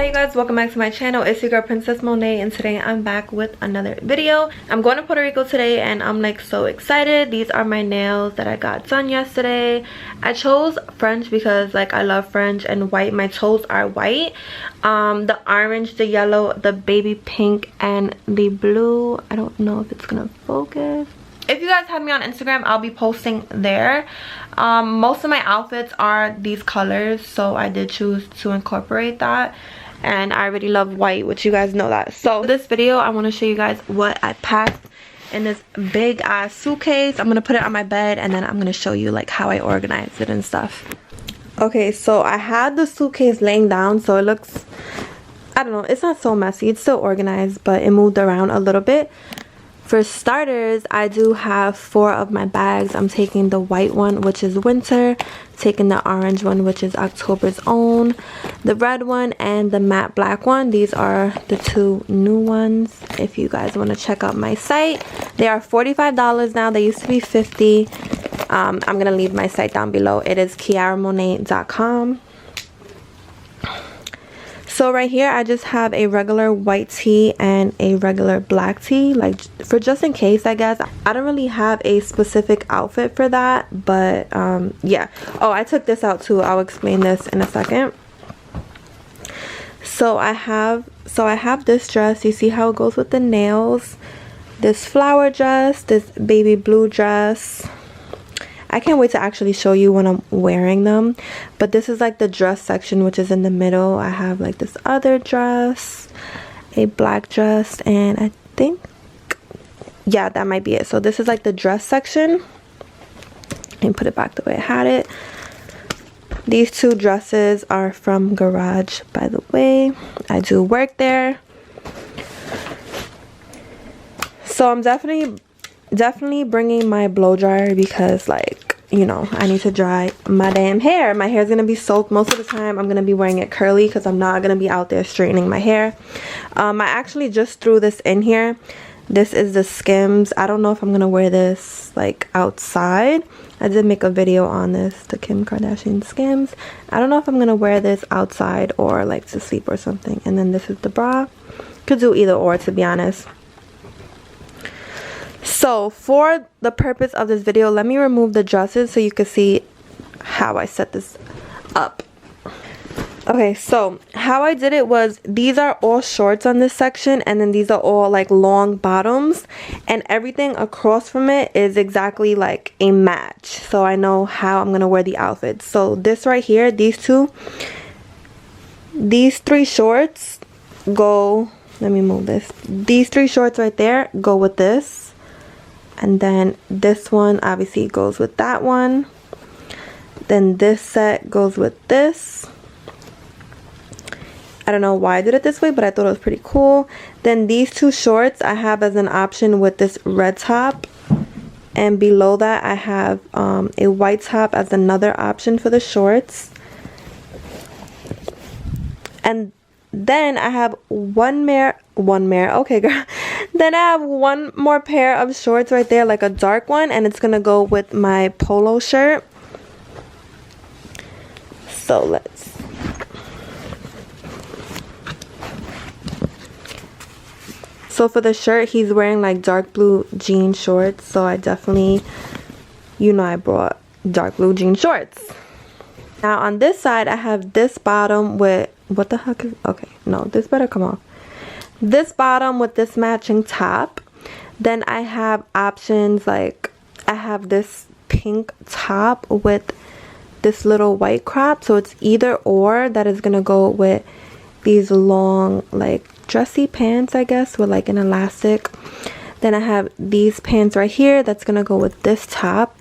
Hi you guys, welcome back to my channel. It's your girl Princess Monet, and today I'm back with another video. I'm going to Puerto Rico today and I'm like so excited. These are my nails that I got done yesterday. I chose French because like I love French, and white. My toes are white. The orange, the yellow, the baby pink, and the blue. I don't know if it's gonna focus. If you guys have me on Instagram, I'll be posting there. Most of my outfits are these colors, so I did choose to incorporate that. And I really love white, which you guys know that. So this video, I want to show you guys what I packed in this big ass suitcase. I'm going to put it on my bed, and then I'm going to show you like how I organized it and stuff. Okay, so I had the suitcase laying down, so it looks, I don't know, it's not so messy. It's still organized, but it moved around a little bit. For starters, I do have 4 of my bags. I'm taking the white one, which is winter, taking the orange one, which is October's own, the red one, and the matte black one. These are the 2 new ones. If you guys want to check out my site, they are $45 now. They used to be $50. I'm gonna leave my site down below. It is kiaramonet.com. So right here, I just have a regular white tee and a regular black tee, like for just in case, I guess. I don't really have a specific outfit for that, but yeah. Oh, I took this out too. I'll explain this in a second. So I have this dress. You see how it goes with the nails. This flower dress, this baby blue dress. I can't wait to actually show you when I'm wearing them. But this is like the dress section, which is in the middle. I have like this other dress, a black dress, and I think, yeah, that might be it. So this is like the dress section. And put it back the way I had it. These 2 dresses are from Garage, by the way. I do work there. So I'm definitely bringing my blow dryer because, like, you know, I need to dry my damn hair. My hair is gonna be soaked most of the time. I'm gonna be wearing it curly because I'm not gonna be out there straightening my hair. I actually just threw this in here. This is the Skims. I don't know if I'm gonna wear this like outside. I did make a video on this, the Kim Kardashian Skims. I don't know if I'm gonna wear this outside or like to sleep or something. And then this is the bra. Could do either or, to be honest. So for the purpose of this video, let me remove the dresses so you can see how I set this up. Okay, so how I did it was, these are all shorts on this section, and then these are all like long bottoms, and everything across from it is exactly like a match, so I know how I'm gonna wear the outfit. So this right here, these 3 shorts go, let me move this, these 3 shorts right there go with this. And then this one obviously goes with that one. Then this set goes with this. I don't know why I did it this way, but I thought it was pretty cool. Then these 2 shorts I have as an option with this red top. And below that I have a white top as another option for the shorts. And then I have okay girl. Then I have one more pair of shorts right there, like a dark one, and it's gonna go with my polo shirt. So let's, so for the shirt, he's wearing like dark blue jean shorts, so I definitely, you know, I brought dark blue jean shorts. Now on this side, I have this bottom with, what the heck is, okay, no, this better come off. This bottom with this matching top. Then I have options, like I have this pink top with this little white crop, so it's either or. That is gonna go with these long like dressy pants, I guess, with like an elastic. Then I have these pants right here, that's gonna go with this top.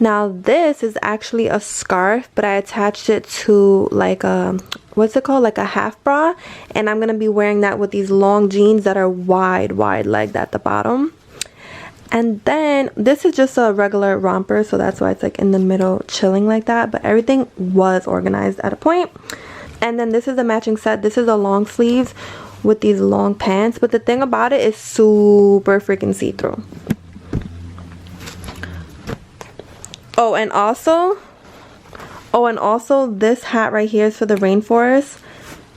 Now this is actually a scarf, but I attached it to like a, what's it called, like a half bra, and I'm gonna be wearing that with these long jeans that are wide legged at the bottom. And then this is just a regular romper, so that's why it's like in the middle chilling like that, but everything was organized at a point. And then this is a matching set. This is a long sleeves with these long pants, but the thing about it is super freaking see-through. Oh, and also this hat right here is for the rainforest.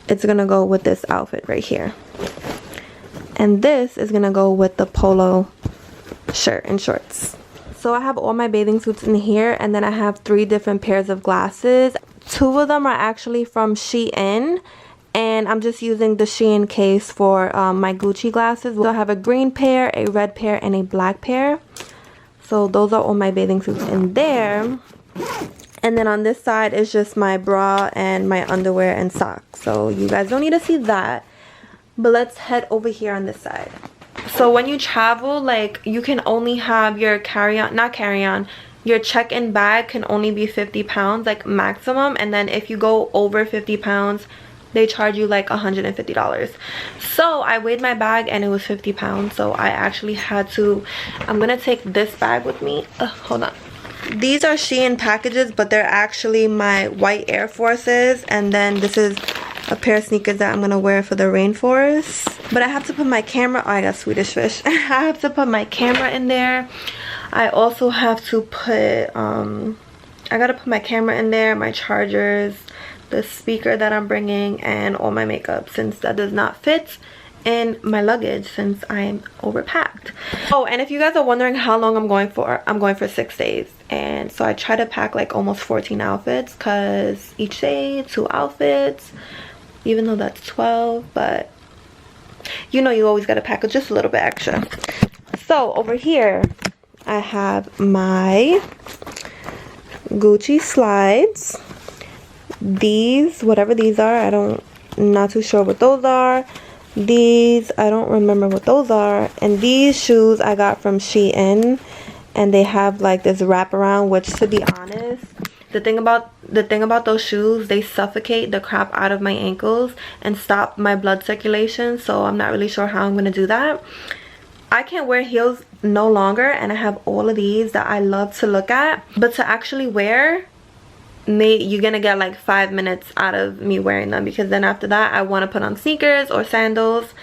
it's gonna go with this outfit right here. And this is gonna go with the polo shirt and shorts. So I have all my bathing suits in here, and then I have 3 different pairs of glasses. 2 of them are actually from Shein, and I'm just using the Shein case for my Gucci glasses. So I have a green pair, a red pair, and a black pair. So those are all my bathing suits in there. And then on this side is just my bra and my underwear and socks. So you guys don't need to see that. But let's head over here on this side. So when you travel, like, you can only have your your check-in bag can only be 50 pounds, like maximum. And then if you go over 50 pounds, they charge you like $150. So I weighed my bag and it was 50 pounds. So I actually had to, I'm gonna take this bag with me. Hold on. These are Shein packages, but they're actually my white Air Forces. And then this is a pair of sneakers that I'm gonna wear for the rainforest. But I have to put my camera, oh, I got Swedish fish. I have to put my camera in there. I also have to put, I gotta put my camera in there, my chargers, the speaker that I'm bringing, and all my makeup, since that does not fit in my luggage since I'm overpacked. Oh, and if you guys are wondering how long I'm going for 6 days. And so I try to pack like almost 14 outfits, because each day 2 outfits, even though that's 12, but you know you always gotta pack just a little bit extra. So over here I have my Gucci slides. These, whatever these are, I'm not too sure what those are. These, I don't remember what those are. And these shoes I got from Shein, and they have like this wraparound, which, to be honest, the thing about those shoes, they suffocate the crap out of my ankles and stop my blood circulation. So I'm not really sure how I'm gonna do that. I can't wear heels no longer, and I have all of these that I love to look at, but to actually wear, you're gonna get like 5 minutes out of me wearing them, because then after that I want to put on sneakers or sandals.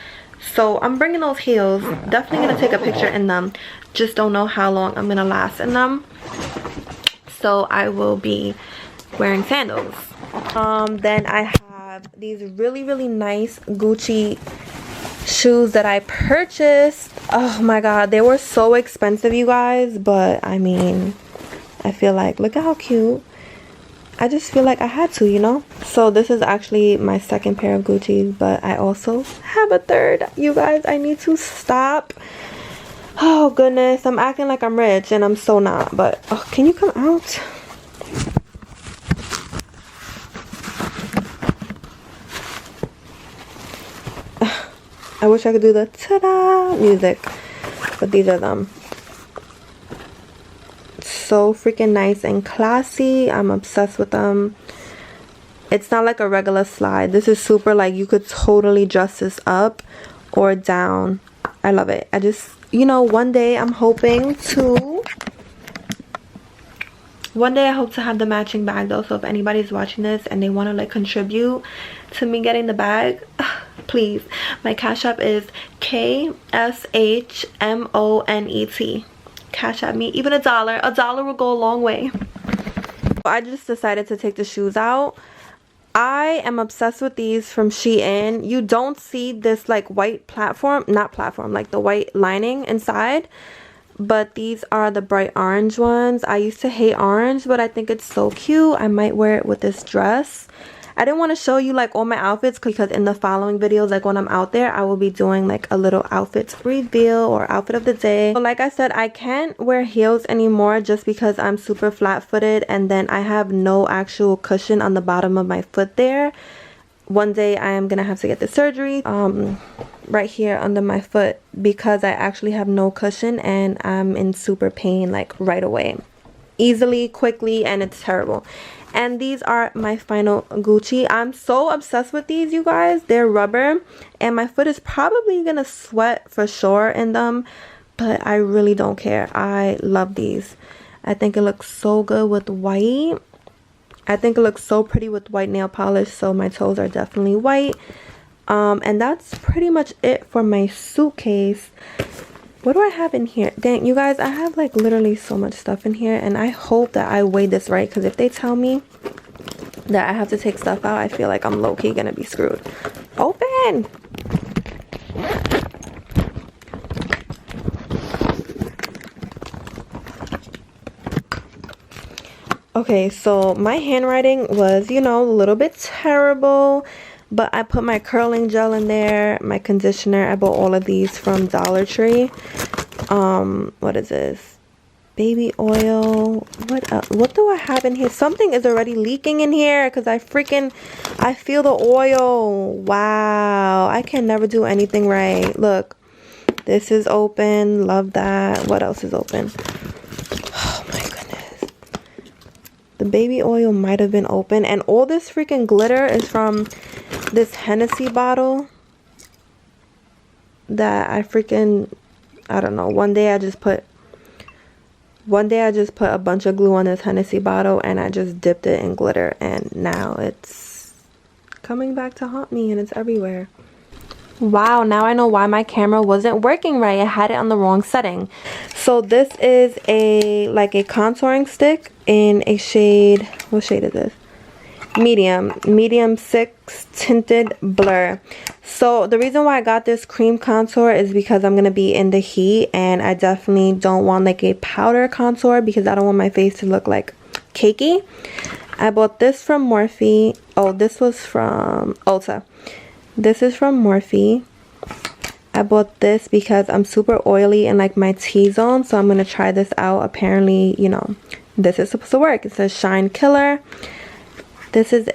So I'm bringing those heels, definitely gonna take a picture in them, just don't know how long I'm gonna last in them. So I will be wearing sandals. Then I have these really nice Gucci shoes that I purchased. Oh my god, they were so expensive, you guys, but I mean, I feel like, look at how cute. I just feel like I had to, you know. So this is actually my 2nd pair of Gucci's, but I also have a 3rd. You guys, I need to stop. Oh goodness, I'm acting like I'm rich and I'm so not. But oh, can you come out? I wish I could do the ta-da music, but these are them. So freaking nice and classy. I'm obsessed with them. It's not like a regular slide. This is super, like, you could totally dress this up or down. I love it. I just, you know, one day I hope to have the matching bag though. So if anybody's watching this and they want to like contribute to me getting the bag, please. My Cash App is KSHMONET. Cash App me, even $1 will go a long way. I just decided to take the shoes out. I am obsessed with these from Shein. You don't see this like white like the white lining inside, but these are the bright orange ones. I used to hate orange, but I think it's so cute. I might wear it with this dress. I didn't want to show you like all my outfits, because in the following videos, like when I'm out there, I will be doing like a little outfit reveal or outfit of the day. But like I said, I can't wear heels anymore just because I'm super flat-footed, and then I have no actual cushion on the bottom of my foot there. One day I am gonna have to get the surgery right here under my foot, because I actually have no cushion and I'm in super pain like right away, easily, quickly, and it's terrible. And these are my final Gucci. I'm so obsessed with these, you guys. They're rubber, and my foot is probably gonna sweat for sure in them, but I really don't care. I love these. I think it looks so good with white. I think it looks so pretty with white nail polish, so my toes are definitely white. And that's pretty much it for my suitcase. What do I have in here? Dang, you guys, I have like literally so much stuff in here, and I hope that I weighed this right, because if they tell me that I have to take stuff out, I feel like I'm low-key gonna be screwed. Open! Okay, so my handwriting was, you know, a little bit terrible, but I put my curling gel in there, my conditioner. I bought all of these from Dollar Tree. What is this? Baby oil. What else? What do I have in here? Something is already leaking in here because I feel the oil. Wow, I can never do anything right. Look, this is open. Love that. What else is open? Oh my goodness. The baby oil might have been open, and all this freaking glitter is from this Hennessy bottle that I don't know, one day I just put a bunch of glue on this Hennessy bottle and I just dipped it in glitter, and now it's coming back to haunt me and it's everywhere. Wow, now I know why my camera wasn't working right. I had it on the wrong setting. So this is a contouring stick in a shade, what shade is this? Medium 6 tinted blur. So the reason why I got this cream contour is because I'm gonna be in the heat, and I definitely don't want like a powder contour because I don't want my face to look like cakey. I bought this from Morphe. Oh, this was from Ulta. This is from Morphe. I bought this because I'm super oily in like my T-zone, so I'm gonna try this out. Apparently, you know, this is supposed to work. It says Shine Killer. This is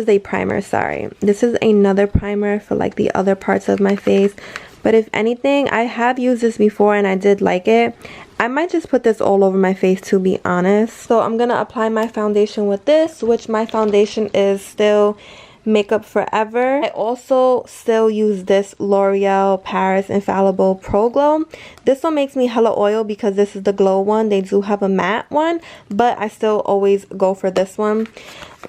a primer, sorry. This is another primer for like the other parts of my face. But if anything, I have used this before and I did like it. I might just put this all over my face, to be honest. So I'm gonna apply my foundation with this, which my foundation is still Makeup Forever. I also still use this L'Oreal Paris Infallible Pro Glow. This one makes me hella oil because this is the glow one. They do have a matte one, but I still always go for this one.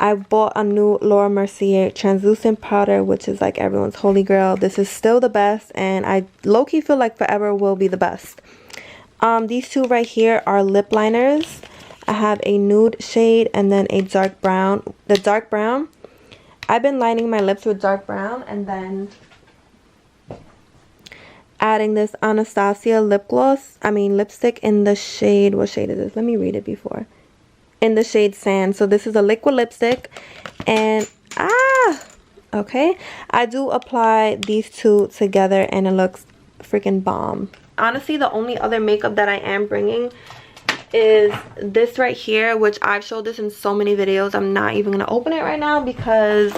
I bought a new Laura Mercier translucent powder, which is like everyone's holy grail. This is still the best, and I low-key feel like Forever will be the best. These two right here are lip liners. I have a nude shade and then a dark brown. The dark brown, I've been lining my lips with dark brown and then adding this Anastasia lipstick in the shade, what shade is this? Let me read it before. In the shade Sand. So this is a liquid lipstick, and okay, I do apply these two together and it looks freaking bomb. Honestly, the only other makeup that I am bringing is this right here, which I've showed this in so many videos. I'm not even gonna open it right now because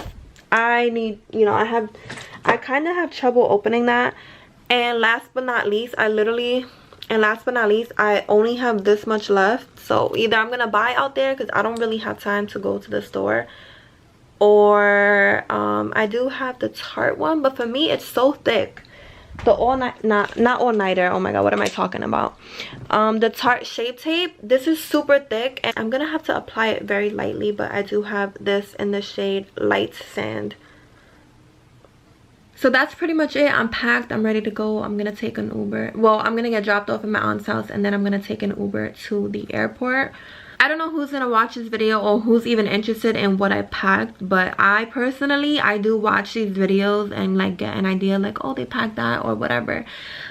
I need, you know, I kind of have trouble opening that. And last but not least, I only have this much left. So either I'm gonna buy out there because I don't really have time to go to the store, or I do have the Tarte one, but for me it's so thick. The not all-nighter, oh my god, what am I talking about? The Tarte Shape Tape, this is super thick and I'm gonna have to apply it very lightly, but I do have this in the shade Light Sand. So that's pretty much it. I'm packed, I'm ready to go. I'm gonna take an Uber. Well, I'm gonna get dropped off at my aunt's house and then I'm gonna take an Uber to the airport. I don't know who's gonna watch this video or who's even interested in what I packed, but I personally, I do watch these videos and like get an idea like, oh, they packed that or whatever.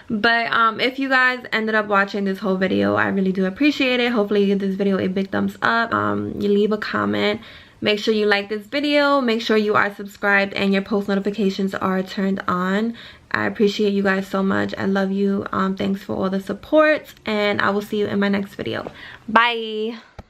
But if you guys ended up watching this whole video, I really do appreciate it. Hopefully you give this video a big thumbs up. You leave a comment. Make sure you like this video. Make sure you are subscribed and your post notifications are turned on. I appreciate you guys so much. I love you. Thanks for all the support, and I will see you in my next video. Bye.